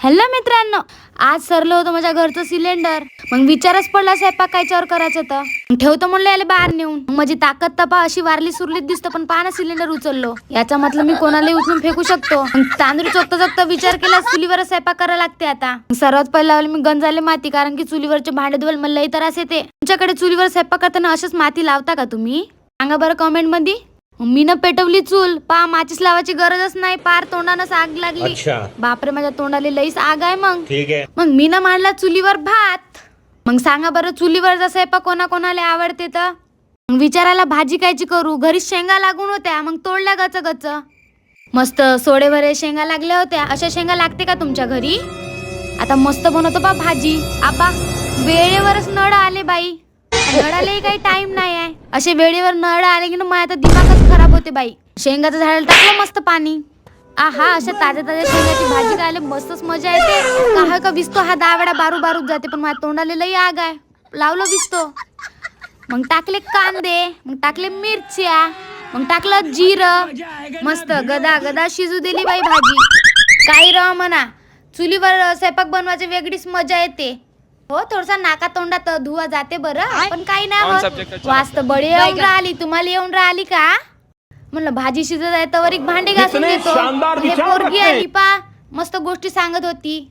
Hello मित्रांनो, आज सरलं होतं माझ्या घरचं सिलेंडर. मग विचारच पडला स्वयंपाक कायच्यावर करायचं तर ठेवतो म्हणलं याला बाहेर नेऊन. माझी ताकद तपा अशी वारली सुरलीत दिसतं, पण पाना सिलेंडर उचललो. याचा मतलब मी कोणालाही उचलून फेकू शकतो. तांदूळ चोखता चोखता विचार केला, चुलीवर स्वयंपाक करायला लागते. आता सर्वात पहिला मी गंजाले माती, कारण की चुलीवरचे भांडे धुवायला मला लई त्रास येते. तुमच्याकडे चुलीवर स्वयंपाक करताना अशाच माती लावता का तुम्ही? सांगा बरं कमेंट मध्ये. मी न पेटवली चूल, पा माचीस लावायची गरजच नाही, पार तोंडानंच आग लागली. बापरे, माझ्या तोंडाला लईच आग आहे. मग मी न मांडला चुलीवर भात. मग सांगा बरं, चुलीवरचा स्वयंपाक कोणाकोणाला आवडते तर? मग विचारायला भाजी कायची करू, घरी शेंगा लागून होत्या, मग तोडल्या गच गच. मस्त सोडेभरे शेंगा लागल्या होत्या. अशा शेंगा लागते का तुमच्या घरी? आता मस्त बनवतो बा भाजी. आबा वेळेवरच नळ आले बाई, नळालाही काही टाइम नाही आहे. असे वेळेवर नळ आले की ना माझा आता दिमागच खराब होते बाई. शेंगाचं झाड टाकलं मस्त पाणी. आहा, अशा ताज्या ताज्या शेंगाची भाजी खायला मस्तच मजा येते. काय का विसतो हा 10 वेळा बारू बारूच जाते, पण माझ्या तोंडाला लई आग आहे. लावलं विसतो. मग टाकले कांदे, मग टाकले मिरच्या, मग टाकलं जिरं. मस्त गदा गदा शिजू दिली बाई भाजी. काही राव म्हणा, चुलीवर स्वयंपाक बनवायची वेगळीच मजा येते. हो, थोडसा नाका तोंडात धुवा जाते बरं, पण काही नाही होत. वास्त बळी येऊन राहिली, तुम्हाला येऊन राहिली का? म्हणलं भाजी शिजत आहे तर एक भांडे घासून देतो. हे पोरगी आली पा, मस्त गोष्टी सांगत होती.